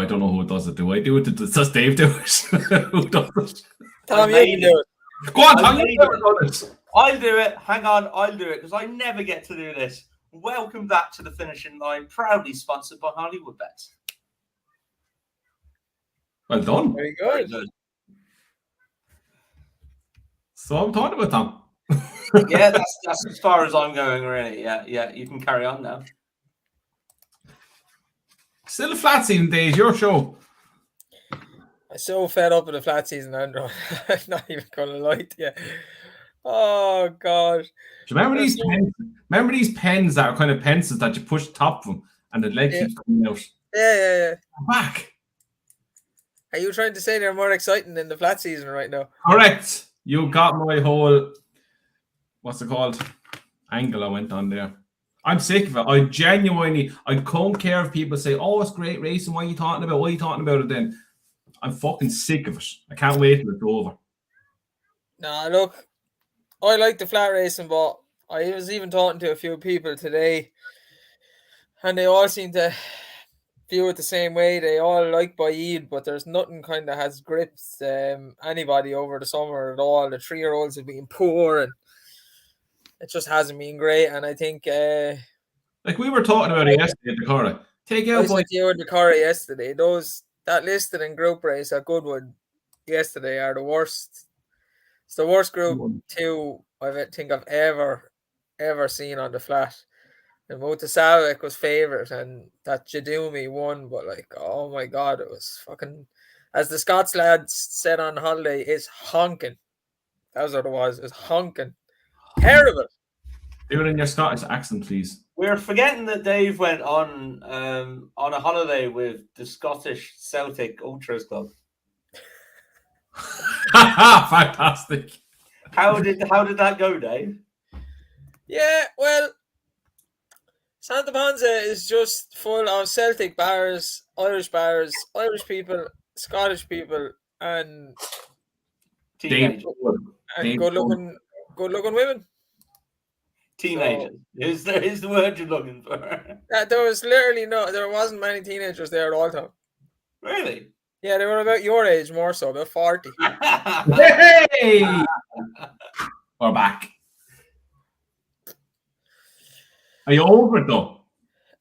I don't know who does it. Do I do it? Does Dave do it? Who does it? Tom, you can do it. Go on, Tom. You never done it. I'll do it. Hang on, I'll do it because I never get to do this. Welcome back to the finishing line, proudly sponsored by Hollywood Bets. Well done. Very good. So I'm talking about Tom. Yeah, that's as far as I'm going, really. Yeah, you can carry on now. Still a flat season, Days. Your show. I'm so fed up with the flat season, Andrew. I'm not even going to lie to you. Oh, God. Do you remember these pens? Remember these pens that are kind of pencils that you push the top of them and the leg keeps coming out? Yeah. I'm back. Are you trying to say they're more exciting than the flat season right now? Correct. You got my whole, what's it called, angle I went on there. I'm sick of it. I don't care if people say, oh, it's great racing. What are you talking about? Why are you talking about it then? I'm fucking sick of it. I can't wait till it's over. Nah, look, I like the flat racing, but I was even talking to a few people today, and they all seem to view it the same way. They all like Baaeed, but there's nothing kind of has gripped anybody over the summer at all. The 3-year-olds have been poor, and it just hasn't been great. And I think, like we were talking about it yesterday at the Cora. Take out like you in the Cora yesterday. That listed in group race at Goodwood yesterday are the worst. It's the worst group 2 I think I've ever seen on the flat. And Motasavik was favourite, and that Jadumi won, but like, oh my God, it was fucking, as the Scots lads said on holiday, it's honking. That's what it was. It's honking. Terrible. Do it in your Scottish accent, please. We're forgetting that Dave went on a holiday with the Scottish Celtic Ultras Club. Fantastic. How did that go, Dave? Yeah, well, Santa Ponsa is just full of Celtic bars, Irish people, Scottish people, and teenagers. And good-looking women. Teenagers. So, is the word you're looking for. There wasn't many teenagers there at all time. Really? Yeah, they were about your age more so, about 40. Hey! We're back. Are you over it though?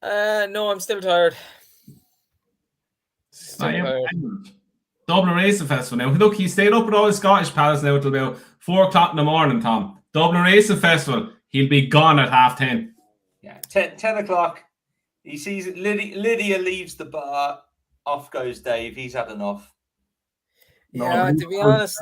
No, I'm still tired. Dublin Racing Festival now. Look, he stayed up with all his Scottish pals now till about 4 o'clock in the morning, Tom. Dublin Racing Festival. He'll be gone at 10:30. Yeah, 10 o'clock. He sees Lydia leaves the bar. Off goes Dave. He's had enough. Yeah, to be honest,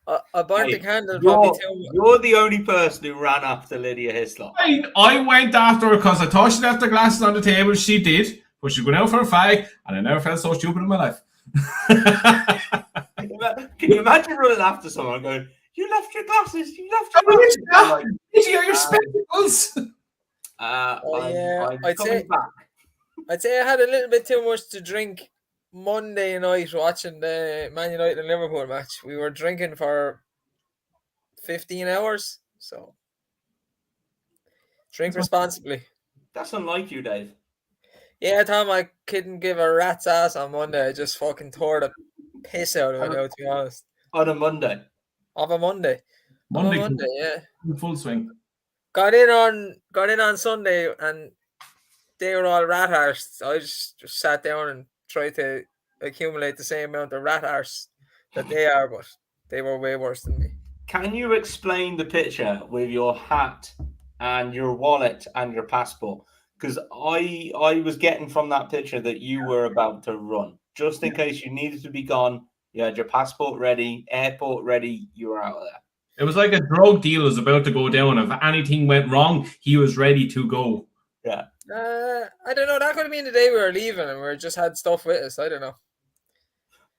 I burnt the candle probably too. You're the only person who ran after Lydia Hislop. I went after her because I thought she left her glasses on the table. She did, but she went out for a fag, and I never felt so stupid in my life. Can you imagine running after someone going, "You left your glasses. You left your glasses." Did you your spectacles? I'd say I had a little bit too much to drink Monday night watching the Man United and Liverpool match. We were drinking for 15 hours, so drink responsibly. That's unlike you, Dave. Yeah, Tom, I couldn't give a rat's ass on Monday. I just fucking tore the piss out of it now, to be honest. On a Monday? Of a Monday. Monday, yeah. In full swing. Got in on Sunday and they were all rat arse. I just sat down and tried to accumulate the same amount of rat arse that they are, but they were way worse than me. Can you explain the picture with your hat and your wallet and your passport? Because I was getting from that picture that you were about to run. Just in case you needed to be gone, you had your passport ready, airport ready, you were out of there. It was like a drug deal was about to go down. If anything went wrong, he was ready to go. Yeah. I don't know. That could have been the day we were leaving and we just had stuff with us. I don't know.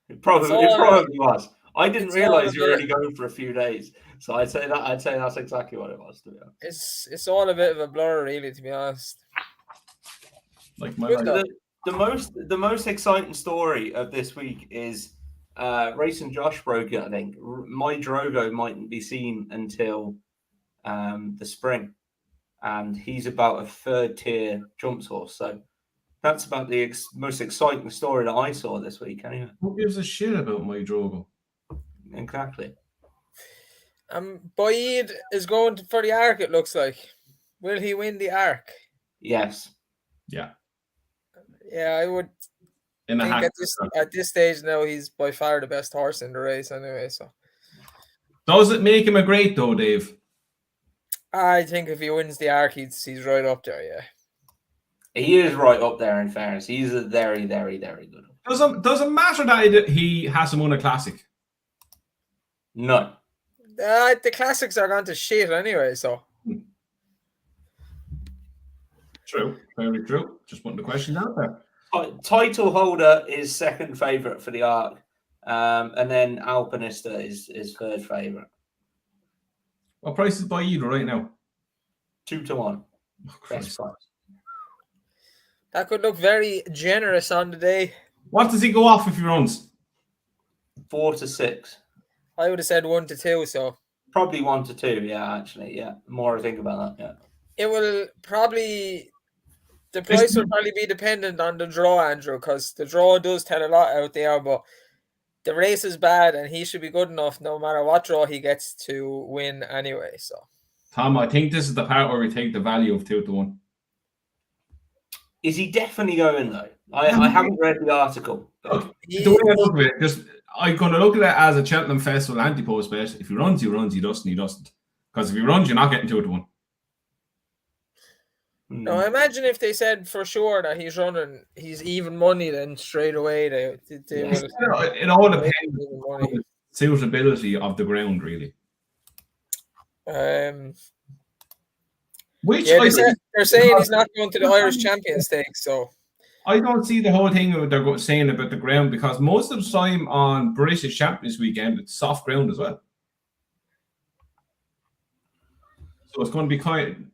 It probably was. I didn't realize you were only going for a few days. So I'd say that's exactly what it was, to be honest. It's all a bit of a blur, really, to be honest. Like the most exciting story of this week is Racing Josh broke it, I think. My Drogo mightn't be seen until the spring. And he's about a 3rd tier jumps horse. So That's about the most exciting story that I saw this week, anyway. Who gives a shit about my Drogo? Exactly. Boyd is going for the Arc, it looks like. Will he win the Arc? Yes. Yeah. Yeah, I would In a think hack. at this stage now he's by far the best horse in the race anyway. So Does it make him a great though, Dave? I think if he wins the Arc, he's right up there, yeah. He is right up there, in fairness. He's a very, very, very good one. Doesn't matter that he hasn't won a classic. No. The classics are going to shit anyway, so. True. Very true. Just putting the question out there. Title holder is second favourite for the Arc. And then Alpinista is third favourite. What price is by either right now? 2-1. Oh, Best price. That could look very generous on the day. What does he go off if he runs? 4-6. I would have said 1-2, so. Probably 1-2, yeah, actually. Yeah. The more I think about that, yeah. It will probably. The price will probably be dependent on the draw, Andrew, because the draw does tell a lot out there, but the race is bad and he should be good enough no matter what draw he gets to win anyway. So, Tom, I think this is the part where we take the value of 2-1. Is he definitely going, though? I haven't read the article. Look, the way I look at it, I'm going to look at it as a Cheltenham Festival anti-post bet. If he runs, he runs. He doesn't, he doesn't. Because if he runs, you're not getting 2-1. No, I imagine if they said for sure that he's running, he's even money, then straight away they would. It all depends on the suitability of the ground, really. Which they're saying he's not going to the Irish Champions Stakes, so I don't see the whole thing they're saying about the ground, because most of the time on British Champions Weekend it's soft ground as well. So it's going to be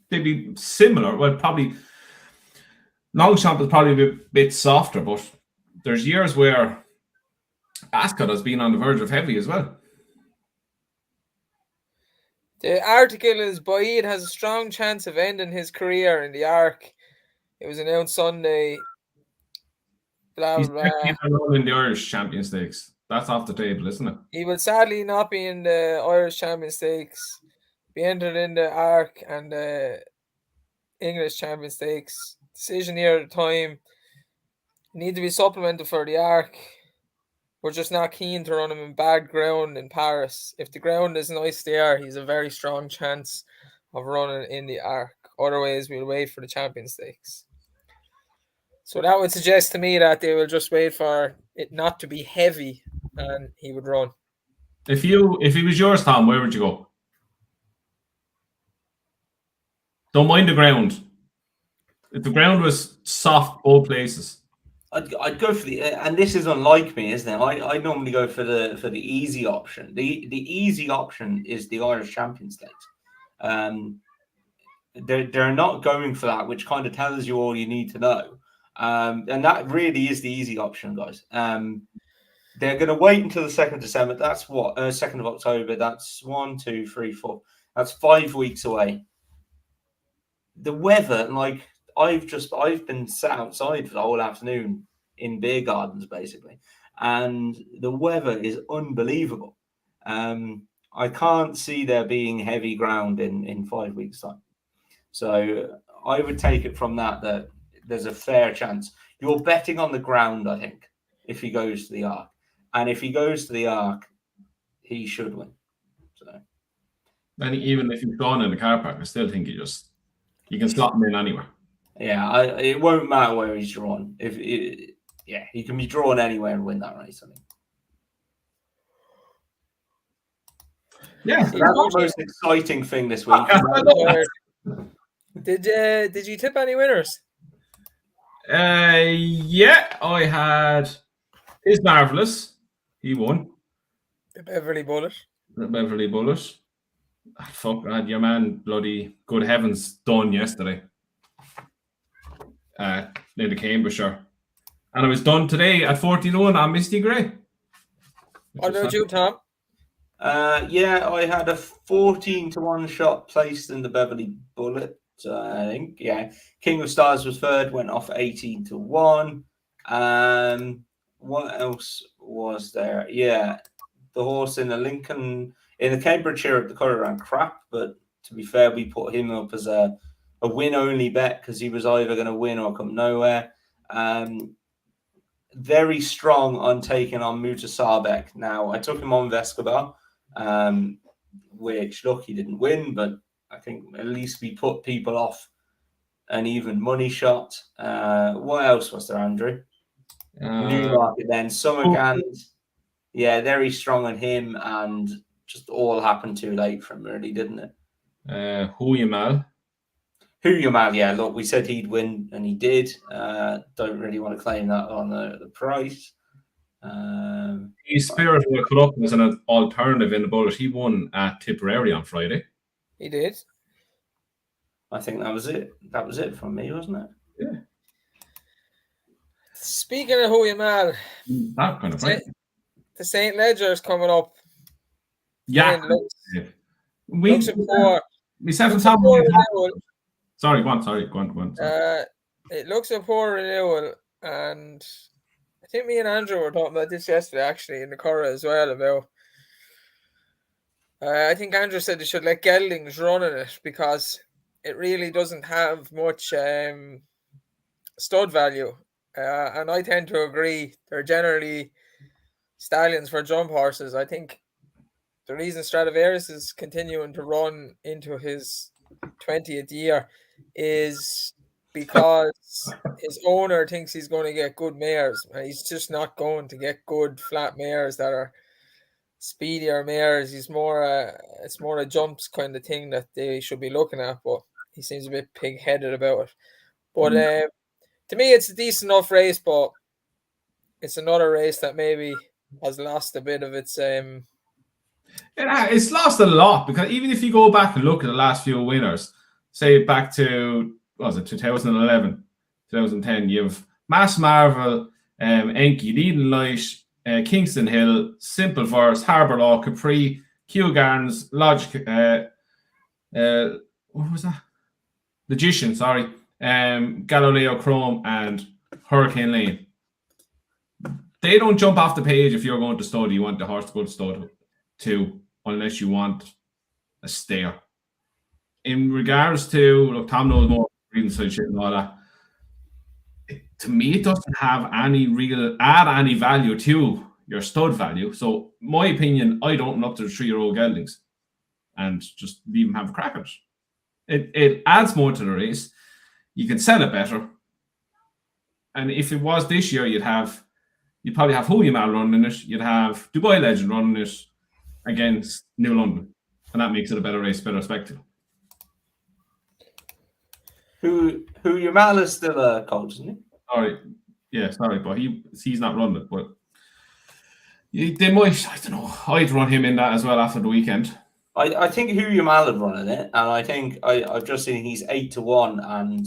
they'd be similar. Well, probably Longchamp is probably a bit softer, but there's years where Ascot has been on the verge of heavy as well. The article is Boyd has a strong chance of ending his career in the Arc. It was announced Sunday. Blah, He's blah. in the Irish Champions Stakes. That's off the table, isn't it? He will sadly not be in the Irish Champions Stakes. Be entered in the Arc and the English Champions Stakes. Decision here at the time. Need to be supplemented for the Arc. We're just not keen to run him in bad ground in Paris. If the ground is nice there, he's a very strong chance of running in the Arc. Otherwise, we'll wait for the Champions Stakes. So that would suggest to me that they will just wait for it not to be heavy and he would run. If he was yours, Tom, where would you go? Don't mind the ground. If the ground was soft, both places. I'd go for and this is unlike me, isn't it? I normally go for the easy option. The easy option is the Irish Champions Stakes. They're not going for that, which kind of tells you all you need to know. And that really is the easy option, guys. They're going to wait until the 2nd of December. That's what 2nd of October. That's 1, 2, 3, 4. That's 5 weeks away. The weather, like I've been sat outside for the whole afternoon in beer gardens, basically, and the weather is unbelievable. I can't see there being heavy ground in 5 weeks' time. So I would take it from that there's a fair chance. You're betting on the ground, I think, if he goes to the Arc. And if he goes to the Arc, he should win. So, and even if he's gone in the car park, I still think you can slot him in anywhere. Yeah, it won't matter where he's drawn. He can be drawn anywhere and win that race, I think. Yeah, that's the most exciting thing this week. Did you tip any winners? Yeah, I had Is Marvelous. He won. The Beverly Bullet. Fuck, I had your man bloody good heavens done yesterday. In the Cambridgeshire. And I was done today at 14-1 on Misty Grey. What about you, Tom? I had a 14-1 shot placed in the Beverly Bullet. I think. Yeah. King of Stars was third, went off 18-1. What else was there? Yeah. The horse in the Lincoln, in the Cambridgeshire at the Curragh ran crap, but to be fair, we put him up as a win-only bet because he was either going to win or come nowhere. Very strong on taking on Mutasabek. Now, I took him on Vescobar, which, look, he didn't win, but I think at least we put people off an even money shot. What else was there, Andrew? Newmarket then. Summergand. Yeah, very strong on him, and just all happened too late for him, really, didn't it? Huyamal. Yeah, look, we said he'd win, and he did. Don't really want to claim that on the price. His Spirit will put up as an alternative in the bullet. He won at Tipperary on Friday. He did. I think that was it. That was it from me, wasn't it? Yeah. Speaking of Huyamal, that kind of right. The St. Ledger is coming up. Yeah. We said from Sorry, go on. Sorry. It looks a poor renewal, and I think me and Andrew were talking about this yesterday, actually, in the Curragh as well. About I think Andrew said they should let geldings run in it because it really doesn't have much stud value, and I tend to agree. They're generally stallions for jump horses. I think the reason Stradivarius is continuing to run into his 20th year is because his owner thinks he's going to get good mares. He's just not going to get good flat mares that are speedier mares. It's more a jumps kind of thing that they should be looking at, but he seems a bit pig-headed about it. But to me, it's a decent enough race, but it's another race that maybe has lost a bit of its it's lost a lot, because even if you go back and look at the last few winners, say back to 2011, 2010, you've Mass Marvel, Enki, Leading Light, Kingston Hill, Simple Verse, Harbour Law, Capri, Kew Gardens, Logic, what was that? Magician, sorry, Galileo Chrome, and Hurricane Lane. They don't jump off the page if you're going to stud. You want the horse to go to stud too, unless you want a stare. In regards to, look, Tom knows more reading side shit and all that. To me, it doesn't have any value to your stud value. So, my opinion, I don't run up to the 3-year-old geldings and just leave them have a crack at it. It adds more to the race. You can sell it better. And if it was this year, you'd probably have Huyamal running in it. You'd have Dubai Legend running it against New London. And that makes it a better race, better spectacle. Huyamal is still a coach, isn't he? Sorry, but he's not running it. But they might, I don't know. I'd run him in that as well after the weekend. I think Huyamal would run in it, and I think I've just seen he's 8-1, and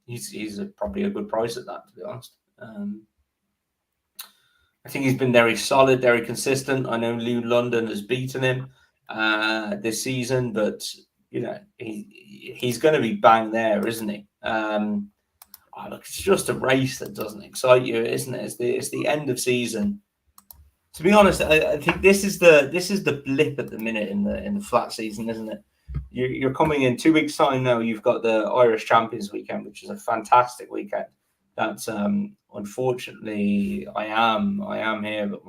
he's probably a good price at that, to be honest. I think he's been very solid, very consistent. I know New London has beaten him this season, but you know he's going to be bang there, isn't he? Look, it's just a race that doesn't excite you, isn't it? It's the end of season. To be honest, I think this is the blip at the minute in the flat season, isn't it? You're coming in 2 weeks' time now. You've got the Irish Champions weekend, which is a fantastic weekend. That's unfortunately I am here, but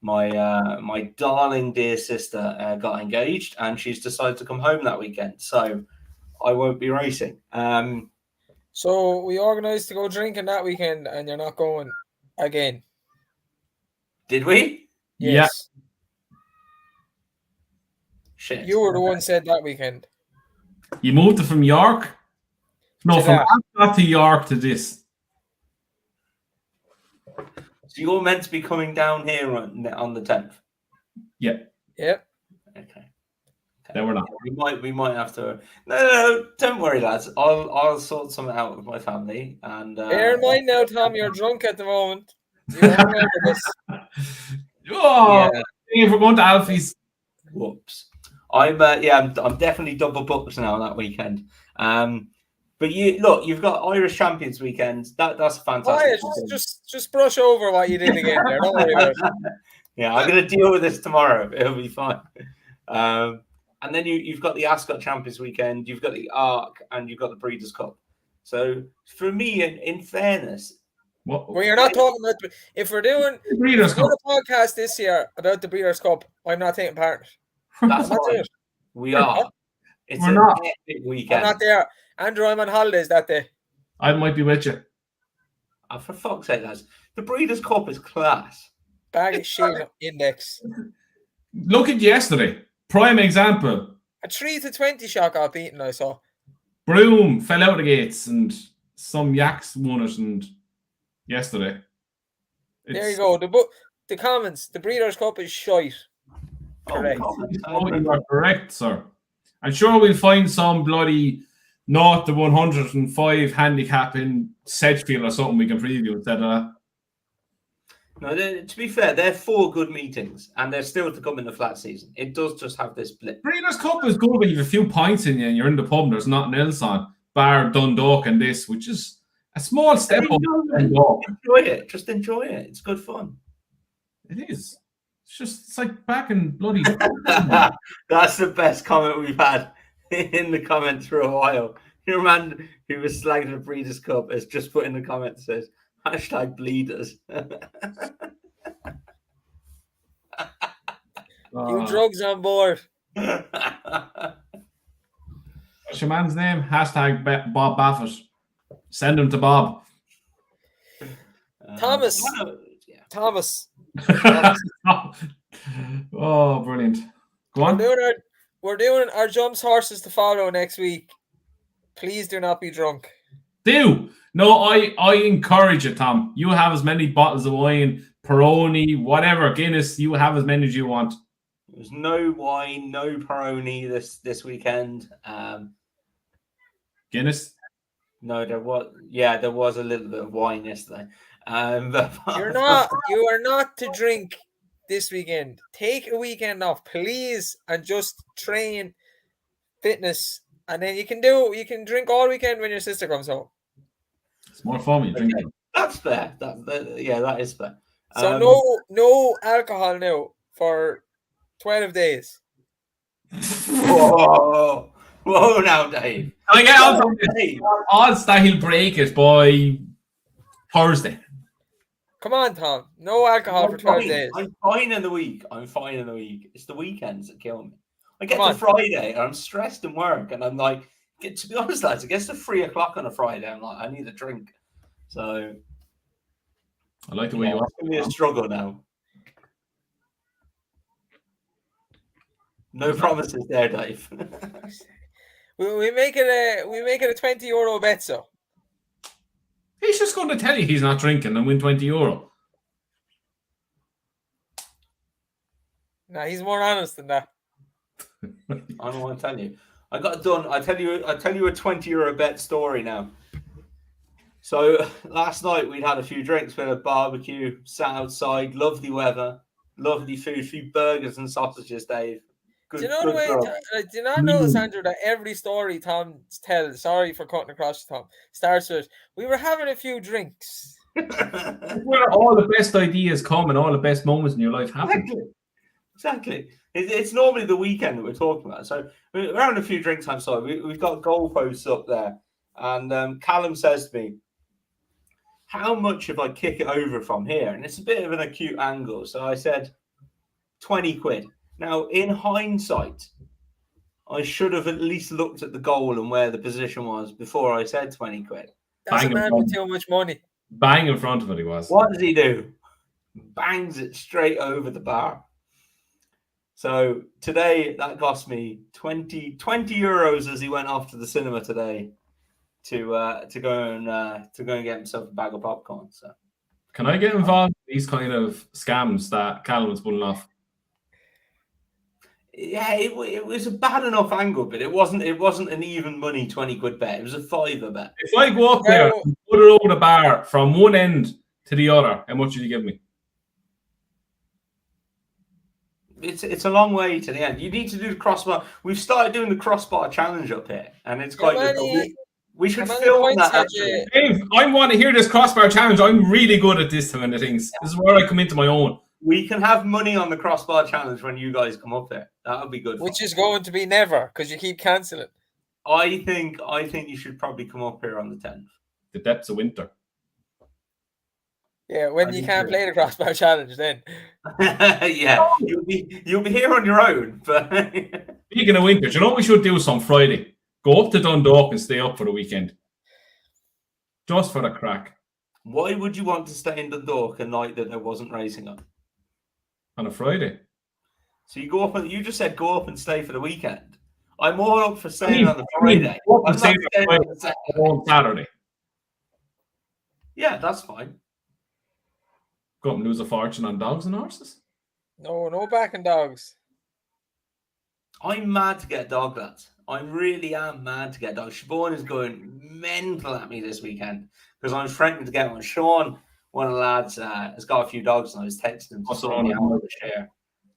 my darling dear sister got engaged, and she's decided to come home that weekend, so I won't be racing. So we organised to go drinking that weekend, and you're not going again. Did we? Yes. Yeah. Shit. You were the one said that weekend. You moved it from York? No, from Ascot to York to this. So you're meant to be coming down here on the 10th? Yeah. Yep. Okay. Then we're not. We might have to. No, don't worry, lads. I'll sort something out with my family. And bear in mind now, Tom, you're drunk at the moment. You don't remember this. If we're going to Alfie's. Whoops. I'm definitely double booked now that weekend. But you've got Irish Champions weekend. That's fantastic. Just brush over what you did again there. Don't worry about it. Yeah, I'm going to deal with this tomorrow. It'll be fine. And then you've got the Ascot Champions weekend. You've got the Arc, and you've got the Breeders' Cup. So for me, in fairness, we're not talking about if we're doing a podcast this year about the Breeders' Cup. I'm not taking part. That's right. We are. It's an epic weekend. I'm not there. Andrew, I'm on holidays that day. I might be with you. Oh, for fuck's sake, lads. The Breeders' Cup is class. Bag of shit index. Look at yesterday. Prime example. A 3-20 shot got beaten, I saw. Broome fell out of the gates and some yaks won it and yesterday. There you go. The comments. The Breeders' Cup is shite. Correct. You are correct, sir. I'm sure we'll find some bloody 0 to 105 handicap in Sedgefield or something we can preview instead of that. No, to be fair, they're 4 good meetings, and they're still to come in the flat season. It does just have this blip. Breeders' Cup is good when you have a few points in you and you're in the pub and there's nothing else on, bar Dundalk and this, which is a small step up. Enjoy it. Just enjoy it. It's good fun. It is. It's like back in bloody... That's the best comment we've had in the comments for a while. Your man who was slagging the Breeders' Cup has just put in the comments, says, #bleeders. You drugs on board. What's your man's name? #Bob Baffett. Send him to Bob. Thomas. Thomas. Oh, brilliant. Go on. We're doing our jumps horses to follow next week. Please do not be drunk. Do. No, I encourage it, Tom. You have as many bottles of wine, Peroni, whatever, Guinness, you have as many as you want. There's no wine, no Peroni this weekend. Guinness? No, there was a little bit of wine yesterday. You are not to drink this weekend. Take a weekend off, please, and just train fitness. And then you can drink all weekend when your sister comes home. It's more fun when you drink it. That's fair. That is fair. So no alcohol now for 12 days. Whoa now, Dave. I get odds that he'll break it by Thursday. Come on, Tom. No alcohol for 12 days. I'm fine in the week. It's the weekends that kill me. I get to Friday and I'm stressed in work and I'm like, to be honest, lads, it gets to 3 o'clock on a Friday. I'm like, I need a drink. So I like the way you are. It's going to be a struggle now. No promises there, Dave. we make it a €20 bet, so. He's just going to tell you he's not drinking and win €20. Nah, he's more honest than that. I don't want to tell you. I got it done. I tell you a €20 bet story now. So last night we'd had a few drinks, we had a barbecue, sat outside, lovely weather, lovely food, a few burgers and sausages, Dave. Good, do you not notice, Andrew, that every story Tom tells, sorry for cutting across Tom, starts with, we were having a few drinks. Where all the best ideas come and all the best moments in your life happen. Exactly. It's normally the weekend that we're talking about. So we're having a few drinks outside. We've got goalposts up there. And Callum says to me, how much if I kick it over from here? And it's a bit of an acute angle. So I said, 20 quid. Now, in hindsight, I should have at least looked at the goal and where the position was before I said 20 quid. That's a man with too much money. Bang in front of it he was. What does he do? Bangs it straight over the bar. So today, that cost me 20 euros as he went off to the cinema today to go and get himself a bag of popcorn. So, can I get involved in these kind of scams that Callum was pulling off? Yeah, it was a bad enough angle, but it wasn't an even money 20 quid bet. It was a £5 bet. If I go up there and put it over the bar from one end to the other, how much did you give me? it's a long way to the end. You need to do the crossbar. We've started doing the crossbar challenge up here, and it's quite good. We should film that. Actually. Dave, I want to hear this crossbar challenge. I'm really good at this kind of things. This is where I come into my own. We can have money on the crossbar challenge when you guys come up there. That would be good. Which is going to be never, because you keep cancelling. I think you should probably come up here on the 10th. The depths of winter. Yeah, when you can't play the crossbar challenge, then. Yeah, you'll be here on your own. But speaking of winter, do you know what we should do some Friday? Go up to Dundalk and stay up for the weekend. Just for the crack. Why would you want to stay in Dundalk a night that there wasn't racing on? On a Friday. So you go up and you just said go up and stay for the weekend. I'm all up for staying on the Friday. On Saturday. Yeah, that's fine. Go up and lose a fortune on dogs and horses? No backing dogs. I'm mad to get a dog, lads. I really am mad to get a dog. Siobhan is going mental at me this weekend because I'm threatening to get one. Sean, one of the lads, has got a few dogs, and I was texting him to sort me out of the share.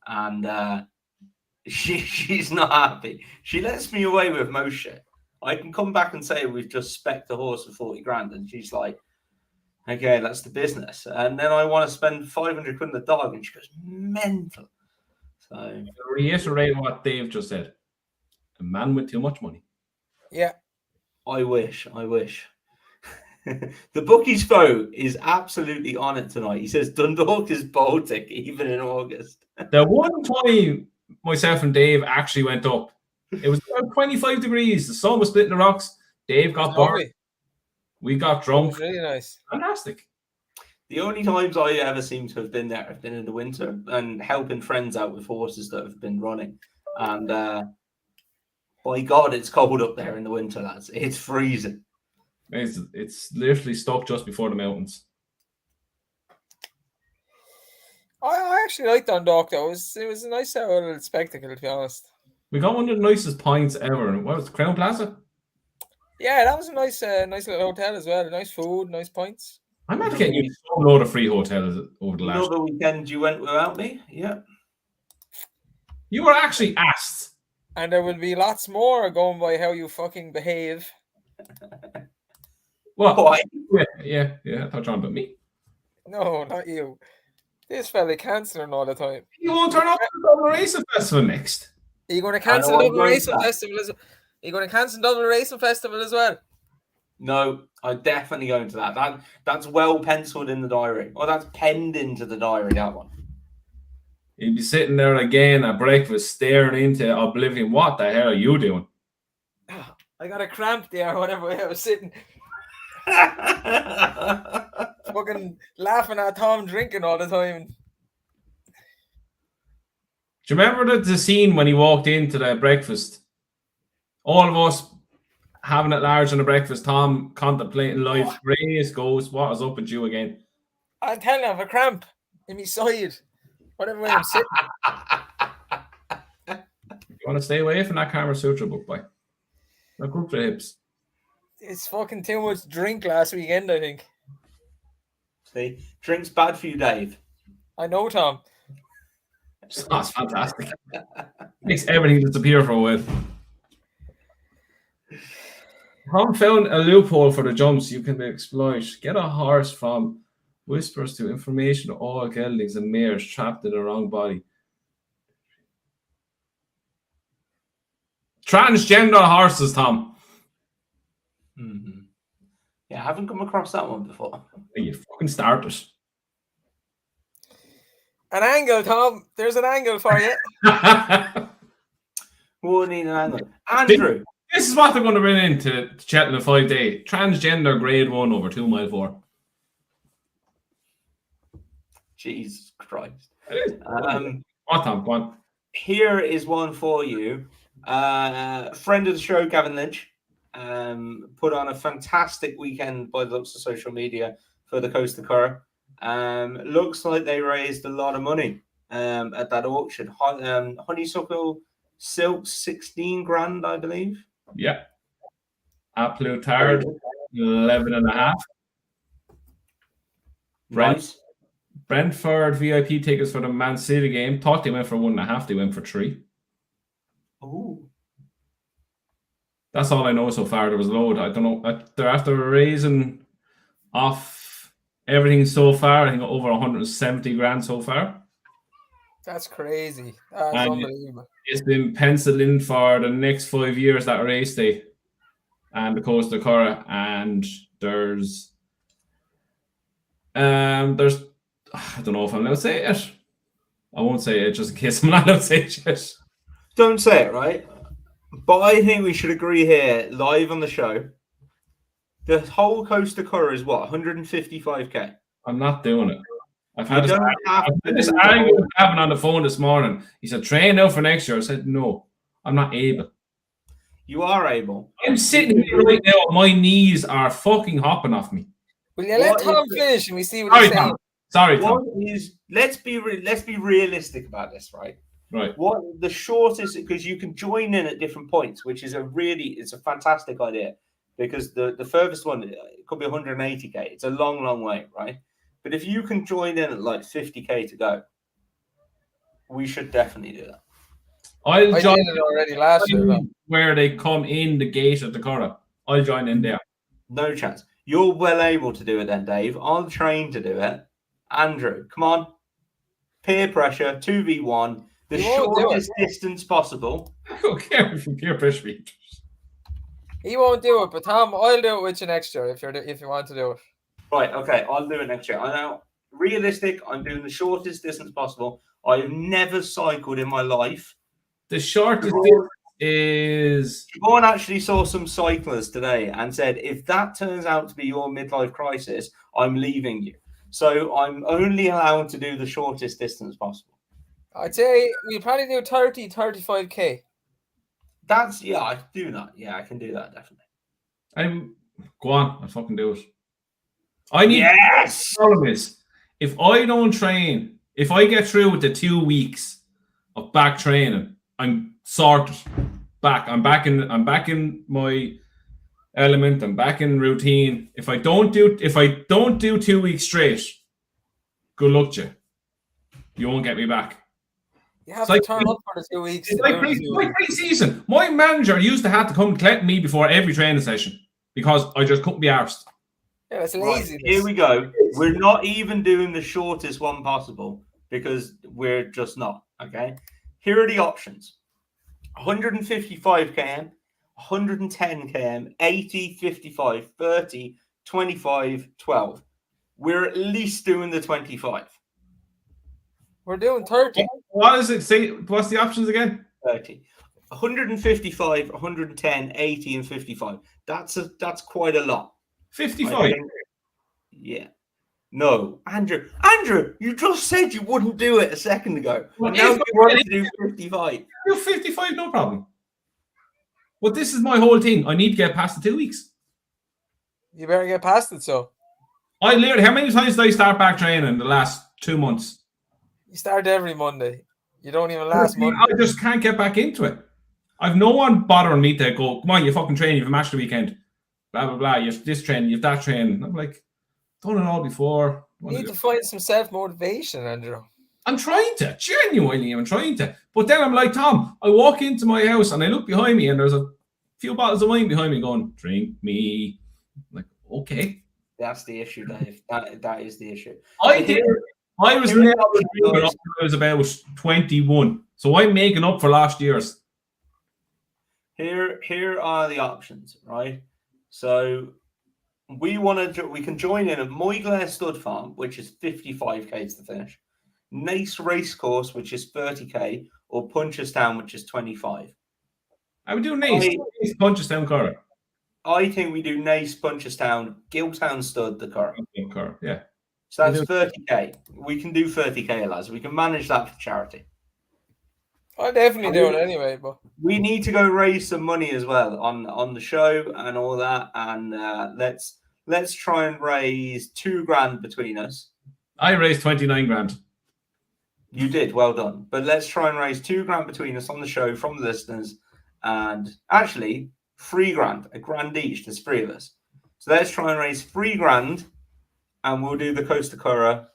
And she's not happy. She lets me away with most shit. I can come back and say we've just spec'd a horse for 40 grand, and she's like, okay, that's the business. And then I want to spend 500 quid on the dog, and she goes mental. So to reiterate what Dave just said, a man with too much money. Yeah. I wish. The bookie's vote is absolutely on it tonight. He says Dundalk is Baltic even in August. The one time myself and Dave actually went up, it was about 25 degrees. The sun was splitting the rocks. Dave got bored. We got drunk. Really nice. Fantastic. The only times I ever seem to have been there have been in the winter and helping friends out with horses that have been running. And by God, it's cold up there in the winter, lads. It's freezing. It's literally stuck just before the mountains. I actually liked Dundalk, though. It was a nice little spectacle, to be honest. We got one of the nicest pints ever. What was it, Crown Plaza? Yeah, that was a nice little hotel as well. Nice food, nice pints. I'm not getting you a load of free hotels over the last. Another weekend you went without me? Yeah. You were actually asked. And there will be lots more going by how you fucking behave. What? Why? Yeah. I thought you were on about me. No, not you. This fella cancelling all the time. You won't turn up to the Dublin Racing Festival next. Are you going to cancel the Dublin Racing Festival as well? Are you going to cancel Dublin Racing Festival as well? No, I'm definitely going to that. That's well penciled in the diary. Or that's penned into the diary, that one. You'd be sitting there again at breakfast staring into oblivion. What the hell are you doing? I got a cramp there, whatever. I was sitting fucking laughing at Tom drinking all the time. Do you remember the scene when he walked into the breakfast? All of us having it large on the breakfast, Tom contemplating life. Race goes, what is up with you again? I'm telling you, I have a cramp in my side. Whatever way I'm sitting. You want to stay away from that Kama Sutra book, boy. Not good for the hips. It's fucking too much drink last weekend, I think. See, drink's bad for you, Dave. I know, Tom. That's fantastic. Makes everything disappear for a while. Tom found a loophole for the jumps you can exploit. Get a horse from whispers to information to all geldings and mares trapped in the wrong body. Transgender horses, Tom. Mm-hmm. Yeah, I haven't come across that one before. You fucking started. An angle, Tom. There's an angle for you. We'll need an angle. Andrew. This is what they're going to bring into Cheltenham 5-day. Transgender grade 1 over 2 mile 4. Jesus Christ. What, Tom? Go on. Here is one for you. Friend of the show, Gavin Lynch, put on a fantastic weekend by the looks of social media for the Coast of Cur. Looks like they raised a lot of money at that auction. Honeysuckle Silk, 16 grand, I believe. Yeah. Aplutard, 11.5. Right. Brentford VIP tickets for the Man City game. Thought they went for 1.5. They went for 3. Oh, That's all I know so far. There was a load. I don't know. They're after raising off everything so far. I think over 170 grand so far. That's crazy. That's And unbelievable. it's been penciled in for the next 5 years, that race day and the Coast of Curra. And there's I don't know if I'm allowed to say it. I won't say it just in case I'm not allowed to say it yet. don't say it, right? But I think we should agree here, live on the show. The whole Coast of Curra is what, 155k? I'm not doing it. I've had You don't have to this do the argument whole- happened on the phone this morning. He said, train now for next year. I said, no, I'm not able. You are able. I'm sitting here right now. My knees are fucking hopping off me. Will you let What Tom is it? finish and we see what Sorry, he's saying? Tom. Sorry, Tom. What is? Let's be realistic about this, right? Right. What the shortest, because you can join in at different points, which is it's a fantastic idea, because the furthest one it could be 180k. It's a long way, right? But if you can join in at like 50k to go, we should definitely do that. I I'll join did it already last year, though. where they come in the gate at the Curra. I'll join in there. No chance. You're well able to do it then, Dave. I'll train to do it. Andrew, come on. Peer pressure, 2v1, the You won't do shortest distance possible. I don't care if you peer pressure me. He won't do it, but Tom, I'll do it with you next year if you want to do it. Right, okay, I'll do it next year. I know, realistic, I'm doing the shortest distance possible. I've never cycled in my life. The shortest distance is... Siobhan actually saw some cyclists today and said, if that turns out to be your midlife crisis, I'm leaving you. So I'm only allowed to do the shortest distance possible. I'd say we'll probably do 30, 35k. That's, yeah, I can do that. Yeah, I can do that, definitely. Go on, I'll fucking do it. I need... Yes! The problem is, if I don't train, if I get through with the 2 weeks of back training, I'm sorted. I'm back in my element. I'm back in routine. If I don't do 2 weeks straight, good luck to you. You won't get me back. You have It's to turn up for the 2 weeks. It's like pre-season. My manager used to have to come collect me before every training session because I just couldn't be arsed. Yeah, that's Right, lazy. here we go. We're not even doing the shortest one possible because we're just not. Okay. Here are the options: 155 km, 110 km, 80, 55, 30, 25, 12. We're at least doing the 25. We're doing 30. What does it say? What's the options again? 30. 155, 110, 80, and 55. That's quite a lot. 55. Yeah. No, Andrew, you just said you wouldn't do it a second ago. Well, Now if you want to do 55. Do 55, no problem. But this is my whole thing. I need to get past the 2 weeks. You better get past it, so. I literally, how many times did I start back training in the last 2 months? You start every Monday. You don't even last Monday. I just can't get back into it. I've no one bothering me to go, come on, you fucking train, you have a match the weekend. Blah, blah, blah. You have this training, you have that training. I'm like, done it all before. You need to find some self-motivation, Andrew. I'm trying to. Genuinely, I'm trying to. But then I'm like, Tom, I walk into my house and I look behind me and there's a few bottles of wine behind me going, drink me. I'm like, okay. That's the issue, Dave. That is the issue. I was never drinking up until I was about 21. So I'm making up for last year's. Here are the options, right? So we can join in at Moyglaire Stud Farm, which is 55k to finish, Nace Racecourse, which is 30k, or Punchestown, which is 25. I would do Nace Punchestown Curra. I think we do Nace, Punchestown, Giltown Stud, the Curra. Yeah. So that's 30k. We can do 30k, lads. We can manage that for charity. I'll definitely do it anyway, but we need to go raise some money as well on the show and all that. And let's try and raise $2,000 between us. I raised 29 grand. You did, well done. But let's try and raise $2,000 between us on the show from the listeners, and actually $3,000, $1,000 each. There's 3 of us, so let's try and raise $3,000, and we'll do the Costa Curra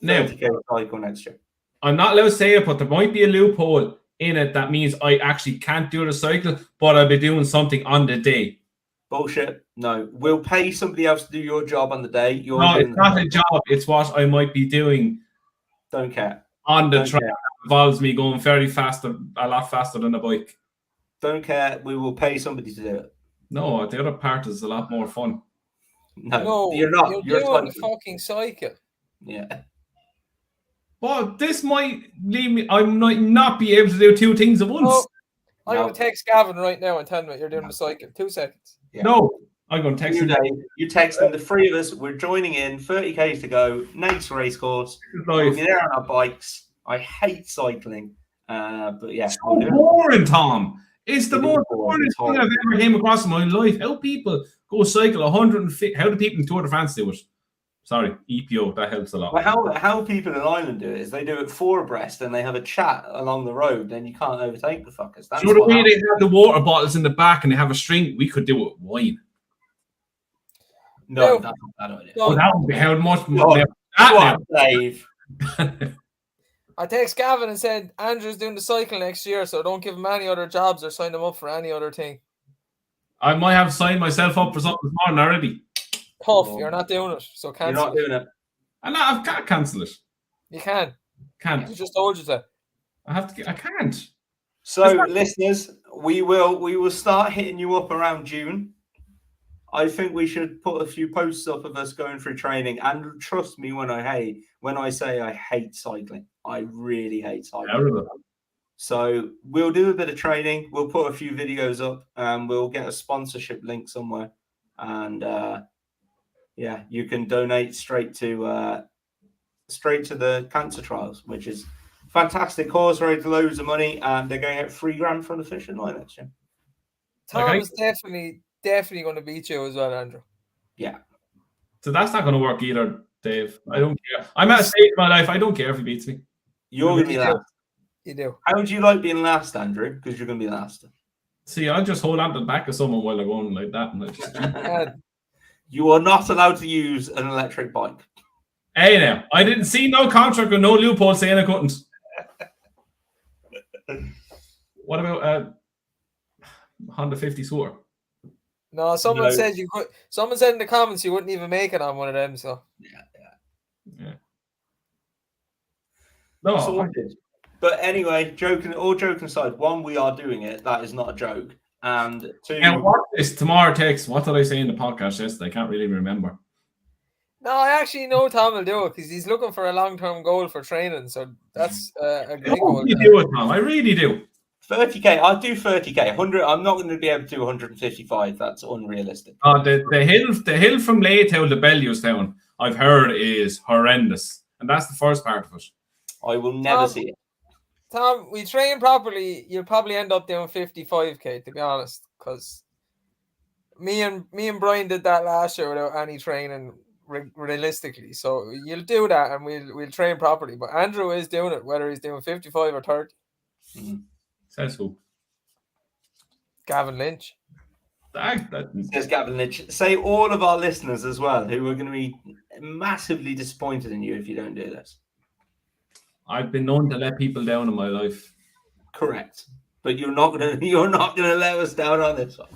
Now, 30k cycle next year. I'm not allowed to say it, but there might be a loophole in it that means I actually can't do the cycle, but I'll be doing something on the day. Bullshit. No, we'll pay somebody else to do your job on the day. No, it's not a job. It's what I might be doing. Don't care. On the track involves me going very fast, a lot faster than a bike. Don't care. We will pay somebody to do it. No, the other part is a lot more fun. No, you're not. You're doing the fucking cycle. Yeah. Well, this might leave me. I might not be able to do two things at once. Oh, I'm going to text Gavin right now and tell him that you're doing the cycle. 2 seconds. Yeah. No, I'm going to text him. You text them. The three of us. We're joining in. 30k to go. Nate's race course. We'll be there on our bikes. I hate cycling, but yeah. So boring, Tom. It's the most boring thing I've ever came across in my life. How people go cycle 150? How do people in Tour de France do it? Sorry, EPO, that helps a lot. Well, how people in Ireland do it is they do it 4 abreast and they have a chat along the road, then you can't overtake the fuckers. That's the way they have the water bottles in the back and they have a string, we could do it with wine. No, that's not a bad idea. Oh, that would be how much more. Dave. I text Gavin and said, Andrew's doing the cycle next year, so don't give him any other jobs or sign him up for any other thing. I might have signed myself up for something this morning already. Tough, you're not doing it, so cancel. You're not doing it. I can't cancel it. You can. Can't. I just told you that. I can't. So, listeners, we will start hitting you up around June. I think we should put a few posts up of us going through training. And trust me when I say I hate cycling. I really hate cycling. So we'll do a bit of training. We'll put a few videos up. We'll get a sponsorship link somewhere. And yeah, you can donate straight to the cancer trials, which is fantastic cause, raised loads of money, and they're going to get $3,000 from the fishing line next year. Tom is definitely going to beat you as well, Andrew. Yeah. So that's not going to work either, Dave. I don't care. I'm at a stage in my life. I don't care if he beats me. You're going to be last. You do. How would you like being last, Andrew? Because you're going to be last. See, I'll just hold on to the back of someone while they're going like that. And just... You are not allowed to use an electric bike. Hey, now, I didn't see no contract with no loophole saying I couldn't. What about Honda 50 scooter? No, someone said you could. Someone said in the comments you wouldn't even make it on one of them. So yeah. No, sorted. But anyway, joking aside, one, we are doing it. That is not a joke. And two, and what is tomorrow takes? What did I say in the podcast yesterday? I can't really remember. No, I actually know Tom will do it because he's looking for a long-term goal for training. So that's a great goal. You do it, Tom. I really do. 30k. I'll do 30k. 100. I'm not going to be able to do 155. That's unrealistic. The hill from Laytown to Bellewstown, I've heard, is horrendous, and that's the first part of it. I will never see it. Tom, we train properly, you'll probably end up doing 55k, to be honest, because me and Brian did that last year without any training realistically. So you'll do that, and we'll train properly. But Andrew is doing it, whether he's doing 55 or 30. Mm-hmm. Says who? Gavin Lynch. Says Gavin Lynch. Say all of our listeners as well, who are going to be massively disappointed in you if you don't do this. I've been known to let people down in my life. Correct, but you're not gonna let us down on this one.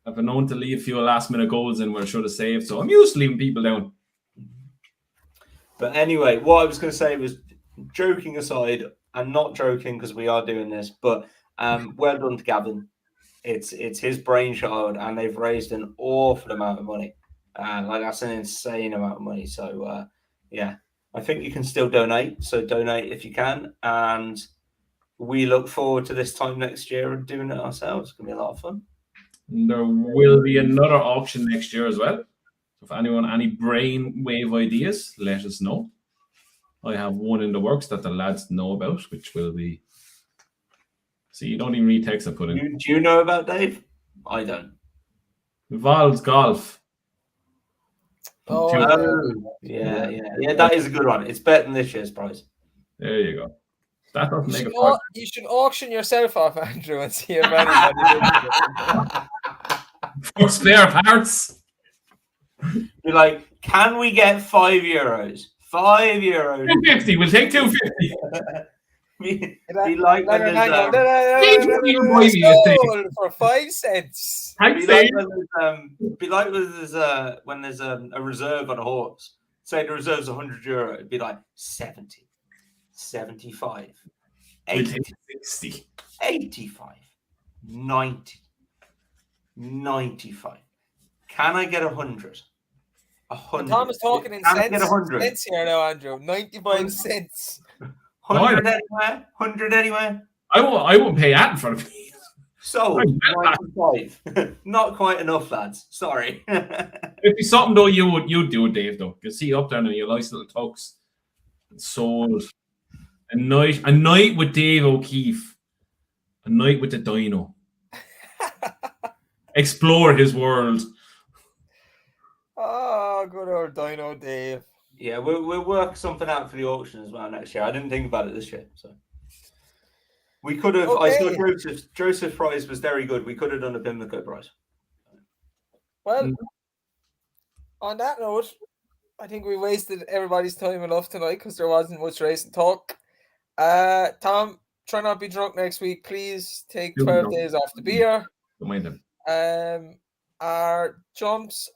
I've been known to leave a few last minute goals in where I should have saved, so I'm used to leaving people down. But anyway, what I was going to say was, joking aside, and not joking because we are doing this, but well done to Gavin. It's his brainchild, and they've raised an awful amount of money. That's an insane amount of money. So yeah. I think you can still donate, so donate if you can. And we look forward to this time next year and doing it ourselves. It's going to be a lot of fun. And there will be another auction next year as well. So if anyone any brainwave ideas, let us know. I have one in the works that the lads know about, which will be... See, you don't even read text I put in. Do you know about, Dave? I don't. Val's Golf. Oh, yeah. That is a good one. It's better than this year's prize. There you go. That doesn't make a You should auction yourself off, Andrew, and see if anybody for spare parts. You're like, can we get €5? €5. 250. We'll take 250. be like when there's for 5 cents. Thanks, be like Dave. when there's a reserve on a horse. Say the reserve's €100. It'd be like 70, 75, We'll 80, take 60. 85, 90, 95. Can I get 100? 100. Tom is talking in Can I get cents. 100? Cents here now, Andrew. 95 cents. 100 anywhere? 100 anywhere? I won't pay that in front of me. So, 95. Not quite enough, lads. Sorry. It'd be something though you'd do it, Dave, though. You see you up there in your nice little tux. And sold. A night with Dave O'Keefe. A night with the Dino. Explore his world. Oh, good old Dino Dave. Yeah, we'll work something out for the auction as well next year. I didn't think about it this year, so we could have. Okay. I saw Joseph's prize was very good. We could have done a Pimlico prize. Well, on that note, I think we wasted everybody's time enough tonight because there wasn't much racing talk. Tom, try not to be drunk next week. Please take 12 days off the beer. Don't mind them. Our jumps,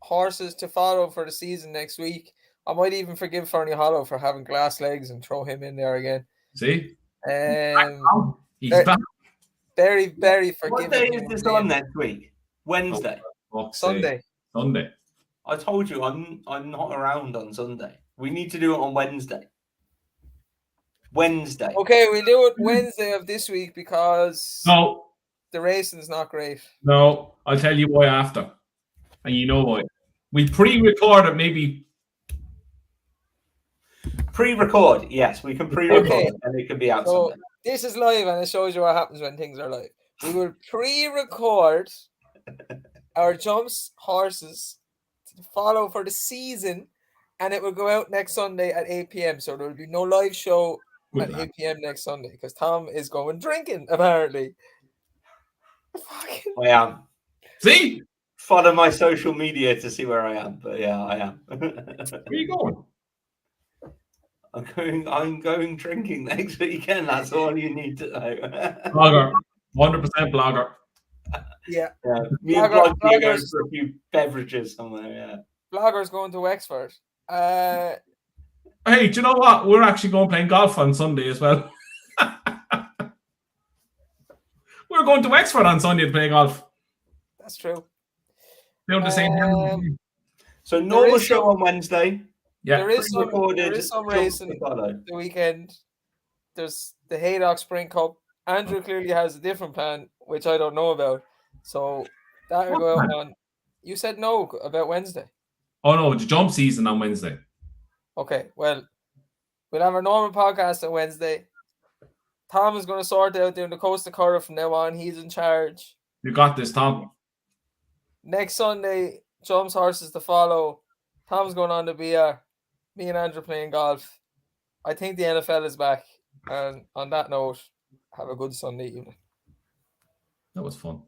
horses to follow for the season next week. I might even forgive Fernie Hollow for having glass legs and throw him in there again. See? He's very, back. Very, very forgiving. What day is this on next week? Wednesday. Sunday. Sunday. I told you I'm not around on Sunday. We need to do it on Wednesday. Wednesday. Okay, we'll do it Wednesday of this week because No. the racing's not great. No. I'll tell you why after. And you know why. We pre-record it maybe. Pre-record, yes, we can pre-record Okay. and it can be out So Sunday. this is live and it shows you what happens when things are live. We will pre-record our jumps horses to follow for the season and it will go out next Sunday at 8 p.m. So there will be no live show at 8 p.m. next Sunday because Tom is going drinking, apparently. I am. See? Follow my social media to see where I am. But yeah, I am. Where are you going? I'm going drinking next weekend. That's all you need to know. Blogger. 100% blogger. Yeah. Me and Blogger going for a few beverages somewhere, yeah. Blogger's going to Wexford. Hey, do you know what? We're actually going playing golf on Sunday as well. We're going to Wexford on Sunday to play golf. That's true. Down the same time. So normal show on Wednesday. Yeah. There is some racing the weekend. There's the Haydock Spring Cup. Andrew clearly has a different plan, which I don't know about. So that will go out on. You said no about Wednesday. Oh no, the jump season on Wednesday. Okay, well, we'll have our normal podcast on Wednesday. Tom is going to sort out doing the Coast of Curra from now on. He's in charge. You got this, Tom. Next Sunday, jumps horses to follow. Tom's going on the beer. Me and Andrew playing golf. I think the NFL is back. And on that note, have a good Sunday evening. That was fun.